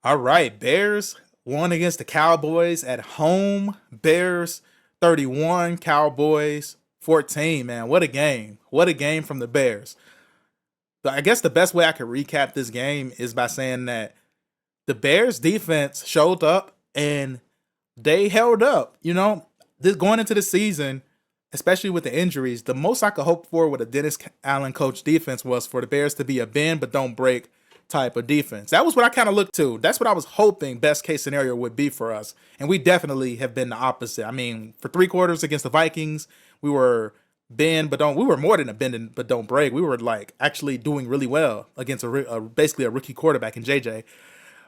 All right, Bears won against the Cowboys at home. Bears 31, Cowboys 14. Man, what a game. What a game from the Bears. But I guess the best way I could recap this game is by saying that the Bears defense showed up and they held up. This going into the season, especially with the injuries, the most I could hope for with a Dennis Allen coach defense was for the Bears to be a bend but don't break type of defense. That was what I kind of looked to. That's what I was hoping best case scenario would be for us. And we definitely have been the opposite. I mean, for 3 quarters against the Vikings, we were bend but don't. We were more than a bend but don't break. We were like actually doing really well against basically a rookie quarterback in JJ.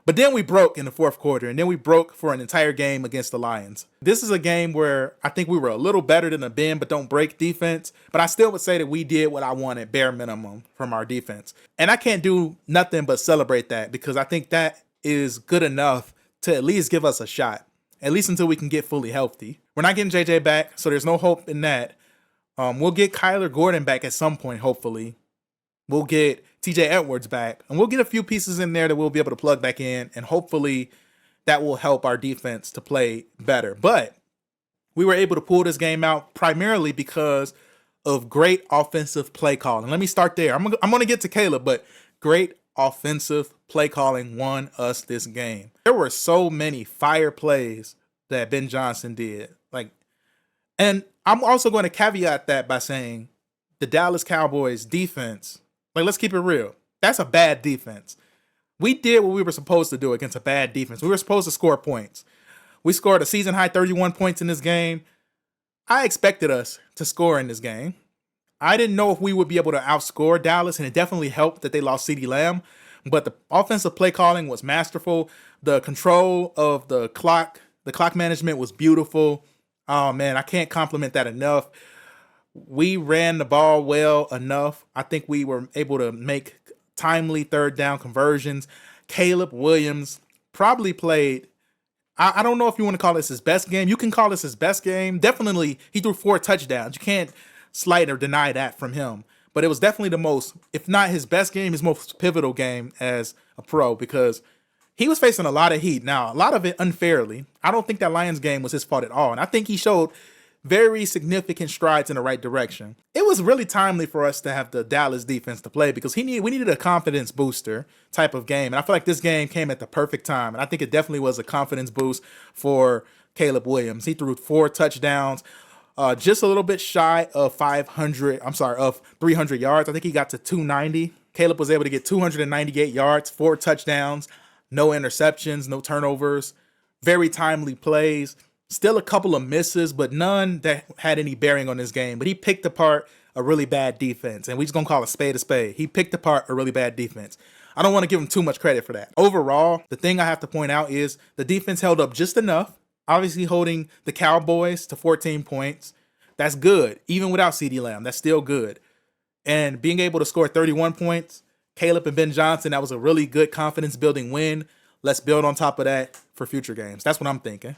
But then we broke in the fourth quarter, and then we broke for an entire game against the Lions. This is a game where I think we were a little better than a bend but don't break defense, but I still would say that we did what I wanted, bare minimum, from our defense. And I can't do nothing but celebrate that because I think that is good enough to at least give us a shot, at least until we can get fully healthy. We're not getting JJ back, so there's no hope in that. We'll get Kyler Gordon back at some point, hopefully. We'll get TJ Edwards back, and we'll get a few pieces in there that we'll be able to plug back in, and hopefully that will help our defense to play better. But we were able to pull this game out primarily because of great offensive play calling. Let me start there. I'm going to get to Caleb, but great offensive play calling won us this game. There were so many fire plays that Ben Johnson did. And I'm also going to caveat that by saying the Dallas Cowboys defense, let's keep it real. That's a bad defense. We did what we were supposed to do against a bad defense. We were supposed to score points. We scored a season high 31 points in this game. I expected us to score in this game. I didn't know if we would be able to outscore Dallas, and it definitely helped that they lost CeeDee Lamb. But the offensive play calling was masterful. The control of the clock management was beautiful. Oh, man, I can't compliment that enough. We ran the ball well enough. I think we were able to make timely third down conversions. Caleb Williams probably played, I don't know if you want to call this his best game. You can call this his best game. Definitely, he threw 4 touchdowns. You can't slight or deny that from him. But it was definitely the most, if not his best game, his most pivotal game as a pro because he was facing a lot of heat. Now, a lot of it unfairly. I don't think that Lions game was his fault at all. And I think he showed very significant strides in the right direction. It was really timely for us to have the Dallas defense to play because we needed a confidence booster type of game. And I feel like this game came at the perfect time. And I think it definitely was a confidence boost for Caleb Williams. He threw 4 touchdowns, just a little bit shy of 300 yards. I think he got to 290. Caleb was able to get 298 yards, 4 touchdowns, no interceptions, no turnovers, very timely plays. Still a couple of misses, but none that had any bearing on this game. But he picked apart a really bad defense, and we're just going to call a spade a spade. He picked apart a really bad defense. I don't want to give him too much credit for that. Overall, the thing I have to point out is the defense held up just enough, obviously holding the Cowboys to 14 points. That's good. Even without CeeDee Lamb, that's still good. And being able to score 31 points, Caleb and Ben Johnson, that was a really good confidence-building win. Let's build on top of that for future games. That's what I'm thinking.